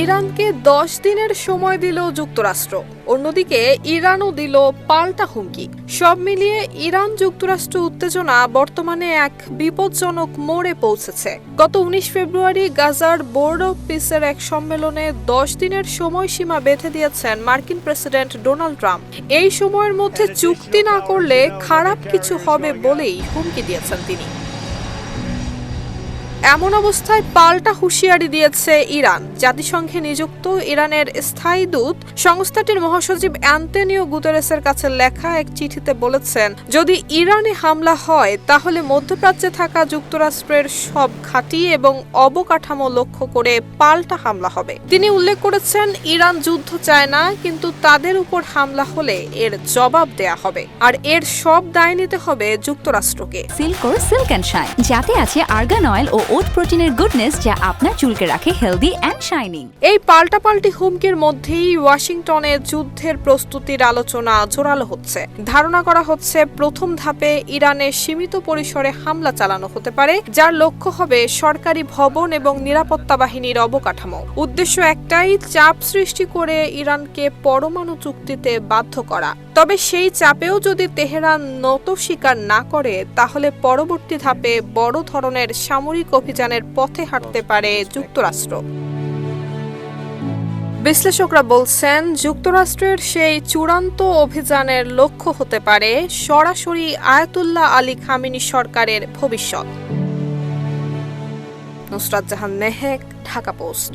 ইরানকে 10 দিনের সময় দিল যুক্তরাষ্ট্র, অন্যদিকে ইরানও দিল পাল্টা হুমকি। সব মিলিয়ে ইরান যুক্তরাষ্ট্র উত্তেজনা বর্তমানে এক বিপজ্জনক মোড়ে পৌঁছেছে। গত 19 ফেব্রুয়ারি গাজার বোর্ড অব পিসের এক সম্মেলনে 10 দিনের সময়সীমা বেঁধে দিয়েছেন মার্কিন প্রেসিডেন্ট ডোনাল্ড ট্রাম্প। এই সময়ের মধ্যে চুক্তি না করলে খারাপ কিছু হবে বলেই হুমকি দিয়েছেন তিনি। এমন অবস্থায় পাল্টা হুঁশিয়ারি দিয়েছে ইরান। জাতিসংঘে নিযুক্ত ইরানের স্থায়ী দূত সংস্থাটির মহাসচিব অ্যান্তনিও গুতেরেসের কাছে লেখা এক চিঠিতে বলেছেন, যদি ইরানে হামলা হয় তাহলে মধ্যপ্রাচ্যে থাকা যুক্তরাষ্ট্রের সব ঘাঁটি এবং অবকাঠামো লক্ষ্য করে পাল্টা হামলা হবে। তিনি উল্লেখ করেছেন, ইরান যুদ্ধ চায় না, কিন্তু তাদের উপর হামলা হলে এর জবাব দেয়া হবে, আর এর সব দায় নিতে হবে যুক্তরাষ্ট্রকে। সিল্কোর সিল্ক অ্যান্ড শাইন, যাতে আছে আর্গান অয়েল ও ওট প্রোটিনের গুডনেস, যা আপনার চুলকে রাখে হেলদি অ্যান্ড শাইনিং। এই পাল্টাপাল্টি হুমকির মধ্যেই ওয়াশিংটনে যুদ্ধের প্রস্তুতির আলোচনা জোরালো হচ্ছে। ধারণা করা হচ্ছে প্রথম ধাপে ইরানে সীমিত পরিসরে হামলা চালানো হতে পারে, যার লক্ষ্য হবে সরকারি ভবন এবং নিরাপত্তা বাহিনীর অবকাঠামো। উদ্দেশ্য একটাই, চাপ সৃষ্টি করে ইরানকে পরমাণু চুক্তিতে বাধ্য করা। তবে সেই চাপেও যদি তেহরান নত স্বীকার না করে, তাহলে পরবর্তী ধাপে বড় ধরনের সামরিক অভিযানের পথে হাঁটতে পারে যুক্তরাষ্ট্র। বিশ্লেষকরা বলছেন, যুক্তরাষ্ট্রের সেই চূড়ান্ত অভিযানের লক্ষ্য হতে পারে সরাসরি আয়াতুল্লাহ আলী খামেনি সরকারের ভবিষ্যৎ। নুসরাত জাহান মেহেক, ঢাকা পোস্ট।